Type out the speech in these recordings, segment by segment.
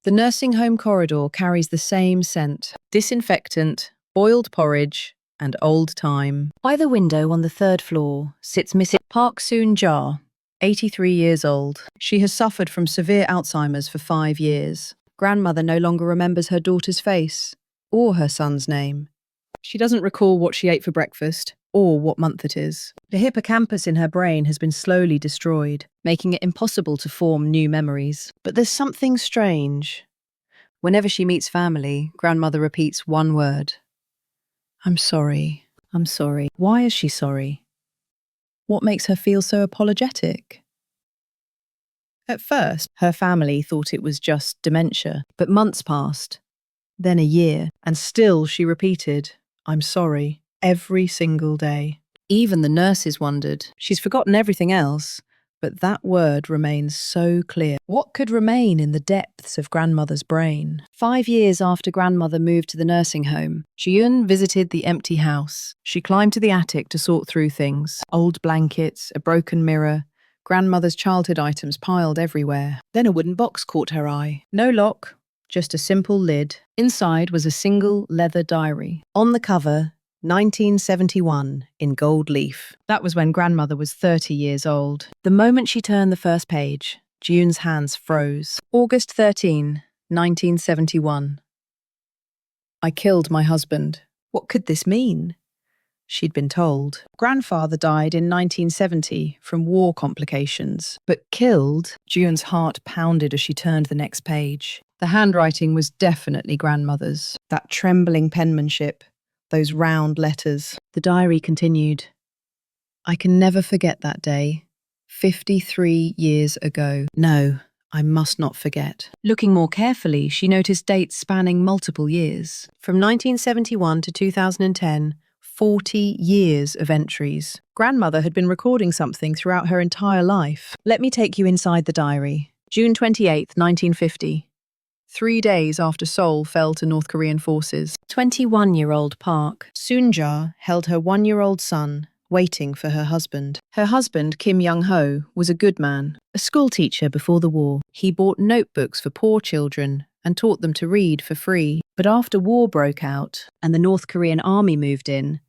The nursing home corridor carries the same scent: disinfectant, boiled porridge, and old time. By the window on the third floor sits Mrs. Park Soon-ja, 83 years old. She has suffered from severe Alzheimer's for 5 years. Grandmother no longer remembers her daughter's face or her son's name. She doesn't recall what she ate for breakfast or what month it is. The hippocampus in her brain has been slowly destroyed, making it impossible to form new memories. But there's something strange. Whenever she meets family, grandmother repeats one word: "I'm sorry. I'm sorry." Why is she sorry? What makes her feel so apologetic? At first, her family thought it was just dementia, but months passed, then a year, and still she repeated, "I'm sorry," every single day. Even the nurses wondered. She's forgotten everything else, but that word remains so clear. What could remain in the depths of grandmother's brain? 5 years after grandmother moved to the nursing home, Ji-eun visited the empty house. She climbed to the attic to sort through things: old blankets, a broken mirror, grandmother's childhood items piled everywhere. Then a wooden box caught her eye. No lock, just a simple lid. Inside was a single leather diary. On the cover, 1971 in gold leaf. That was when grandmother was 30 years old. The moment she turned the first page, Ji-eun's hands froze. August 13, 1971. I killed my husband. What could this mean? She'd been told. Grandfather died in 1970 from war complications. But killed? Ji-eun's heart pounded as she turned the next page. The handwriting was definitely grandmother's. That trembling penmanship, those round letters. The diary continued. I can never forget that day. 53 years ago. No, I must not forget. Looking more carefully, she noticed dates spanning multiple years. From 1971 to 2010, 40 years of entries. Grandmother had been recording something throughout her entire life. Let me take you inside the diary. June 28, 1950. 3 days after Seoul fell to North Korean forces, 21-year-old Park Soon-ja held her 1-year-old son, waiting for her husband. Her husband, Kim Young-ho, was a good man, a schoolteacher before the war. He bought notebooks for poor children and taught them to read for free. But after war broke out and the North Korean army moved in,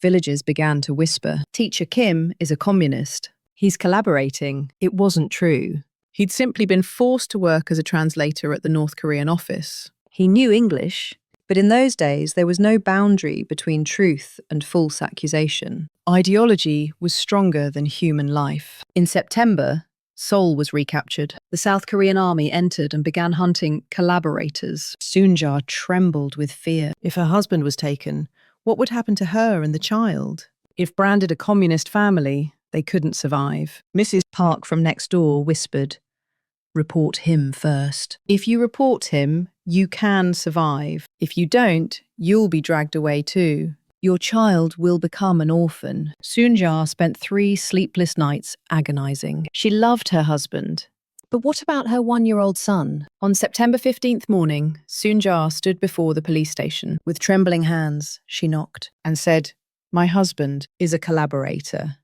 villagers began to whisper, "Teacher Kim is a communist. He's collaborating." It wasn't true. He'd simply been forced to work as a translator at the North Korean office. He knew English, but in those days there was no boundary between truth and false accusation. Ideology was stronger than human life. In September, Seoul was recaptured. The South Korean army entered and began hunting collaborators. Soon-ja trembled with fear. If her husband was taken, what would happen to her and the child? If branded a communist family, they couldn't survive. Mrs. Park from next door whispered, "Report him first. If you report him, you can survive. If you don't, you'll be dragged away too. Your child will become an orphan." Soon-ja spent 3 sleepless nights agonizing. She loved her husband. But what about her 1-year-old son? On September 15th morning, Soon-ja stood before the police station. With trembling hands, she knocked and said, "My husband is a collaborator."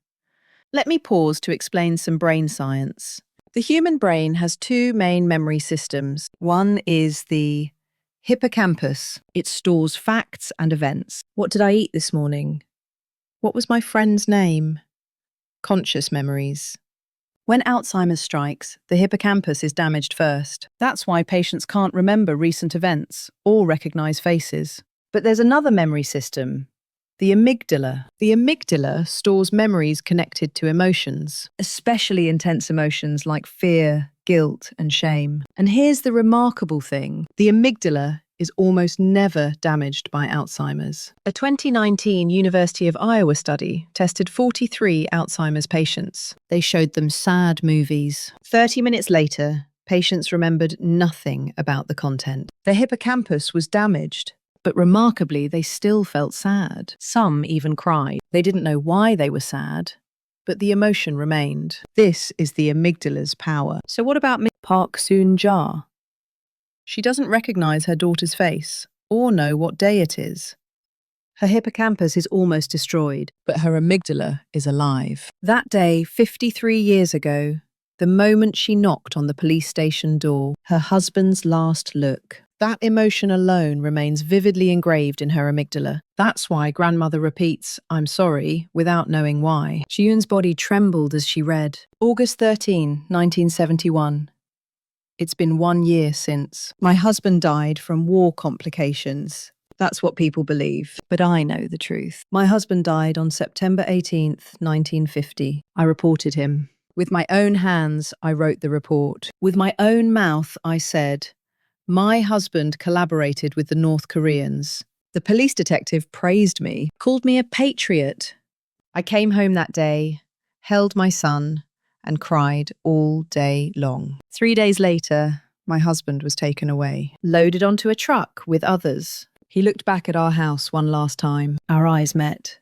Let me pause to explain some brain science. The human brain has 2 main memory systems. One is the hippocampus. It stores facts and events. What did I eat this morning? What was my friend's name? Conscious memories. When Alzheimer's strikes, the hippocampus is damaged first. That's why patients can't remember recent events or recognize faces. But there's another memory system, the amygdala. The amygdala stores memories connected to emotions, especially intense emotions like fear, guilt, and shame. And here's the remarkable thing. The amygdala is almost never damaged by Alzheimer's. A 2019 University of Iowa study tested 43 Alzheimer's patients. They showed them sad movies. 30 minutes later, patients remembered nothing about the content. Their hippocampus was damaged. But remarkably, they still felt sad. Some even cried. They didn't know why they were sad, but the emotion remained. This is the amygdala's power. So what about Park Soon-ja? She doesn't recognize her daughter's face or know what day it is. Her hippocampus is almost destroyed, but her amygdala is alive. That day, 53 years ago, The moment she knocked on the police station door, her husband's last look. That emotion alone remains vividly engraved in her amygdala. That's why grandmother repeats, "I'm sorry," without knowing why. Ji-eun's body trembled as she read. August 13, 1971. It's been 1 year since. My husband died from war complications. That's what people believe. But I know the truth. My husband died on September 18th, 1950. I reported him. With my own hands, I wrote the report. With my own mouth, I said, "My husband collaborated with the North Koreans." The police detective praised me, called me a patriot. I came home that day, held my son, and cried all day long. 3 days later, my husband was taken away, loaded onto a truck with others. He looked back at our house one last time. Our eyes met.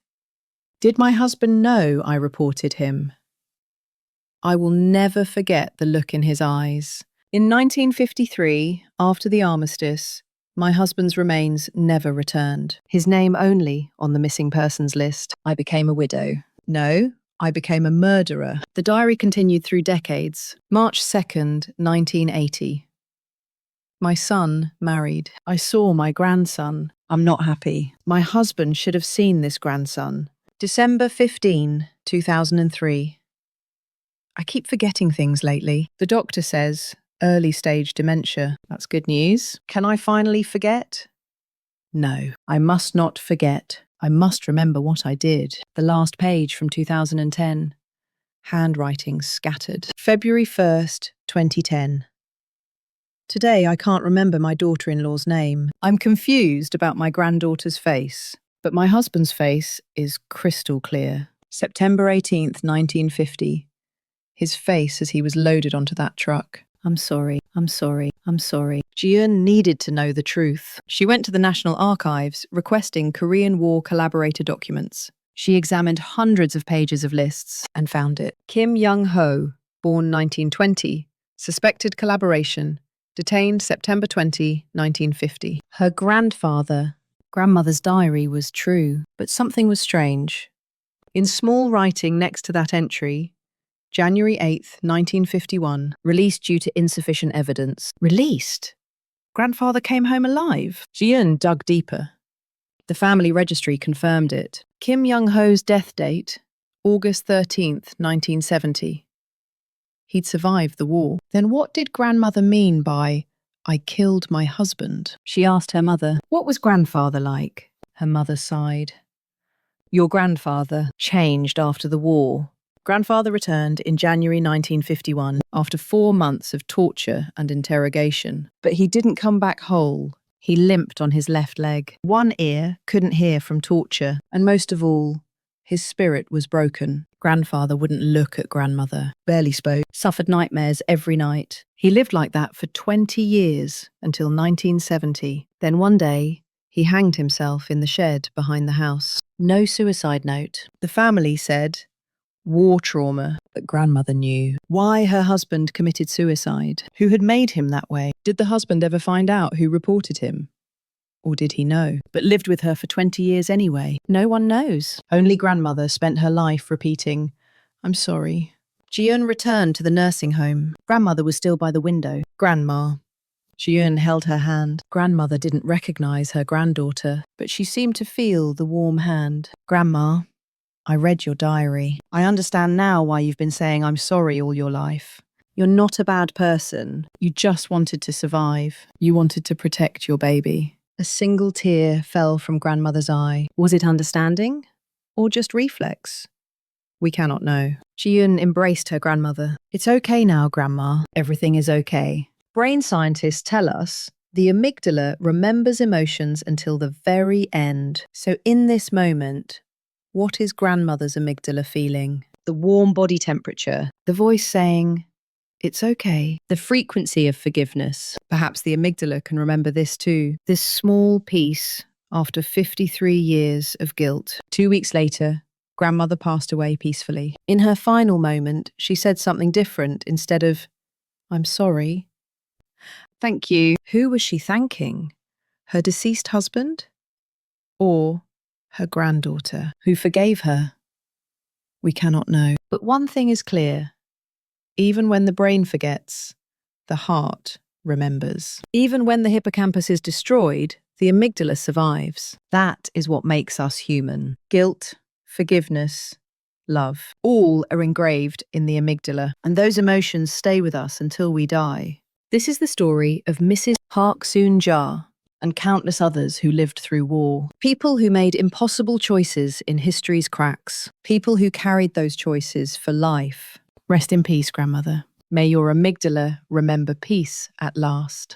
Did my husband know I reported him? I will never forget the look in his eyes. In 1953, after the armistice, my husband's remains never returned. His name only on the missing persons list. I became a widow. No, I became a murderer. The diary continued through decades. March 2nd, 1980. My son married. I saw my grandson. I'm not happy. My husband should have seen this grandson. December 15, 2003. I keep forgetting things lately. The doctor says, early stage dementia. That's good news. Can I finally forget? No, I must not forget. I must remember what I did. The last page from 2010. Handwriting scattered. February 1st, 2010. Today I can't remember my daughter-in-law's name. I'm confused about my granddaughter's face, but my husband's face is crystal clear. September 18th, 1950. His face as he was loaded onto that truck. I'm sorry, I'm sorry, I'm sorry. Ji-eun needed to know the truth. She went to the National Archives requesting Korean War collaborator documents. She examined hundreds of pages of lists and found it. Kim Young-ho, born 1920, suspected collaboration, detained September 20, 1950. Her grandmother's diary was true, but something was strange. In small writing next to that entry, January 8th, 1951, released due to insufficient evidence. Released? Grandfather came home alive. Ji-eun dug deeper. The family registry confirmed it. Kim Young-ho's death date, August 13th, 1970. He'd survived the war. Then what did grandmother mean by, "I killed my husband"? She asked her mother, "What was grandfather like?" Her mother sighed. "Your grandfather changed after the war." Grandfather returned in January 1951 after 4 months of torture and interrogation. But he didn't come back whole. He limped on his left leg. One ear couldn't hear from torture. And most of all, his spirit was broken. Grandfather wouldn't look at grandmother, barely spoke, suffered nightmares every night. He lived like that for 20 years until 1970. Then one day, he hanged himself in the shed behind the house. No suicide note. The family said, war trauma, but grandmother knew. Why her husband committed suicide? Who had made him that way? Did the husband ever find out who reported him? Or did he know? But lived with her for 20 years anyway. No one knows. Only grandmother spent her life repeating, "I'm sorry." Ji-eun returned to the nursing home. Grandmother was still by the window. "Grandma." Ji-eun held her hand. Grandmother didn't recognize her granddaughter, but she seemed to feel the warm hand. "Grandma, I read your diary. I understand now why you've been saying I'm sorry all your life. You're not a bad person. You just wanted to survive. You wanted to protect your baby." A single tear fell from grandmother's eye. Was it understanding? Or just reflex? We cannot know. Ji-eun embraced her grandmother. "It's okay now, Grandma. Everything is okay." Brain scientists tell us the amygdala remembers emotions until the very end. So in this moment, what is grandmother's amygdala feeling? The warm body temperature, the voice saying, "It's okay." The frequency of forgiveness. Perhaps the amygdala can remember this too. This small piece after 53 years of guilt. 2 weeks later, grandmother passed away peacefully. In her final moment, she said something different. Instead of, "I'm sorry," "Thank you." Who was she thanking? Her deceased husband? Or her granddaughter, who forgave her? We cannot know. But one thing is clear. Even when the brain forgets, the heart remembers. Even when the hippocampus is destroyed, the amygdala survives. That is what makes us human. Guilt, forgiveness, love, all are engraved in the amygdala, and those emotions stay with us until we die. This is the story of Mrs. Park Soon-ja and countless others who lived through war. People who made impossible choices in history's cracks. People who carried those choices for life. Rest in peace, grandmother. May your amygdala remember peace at last.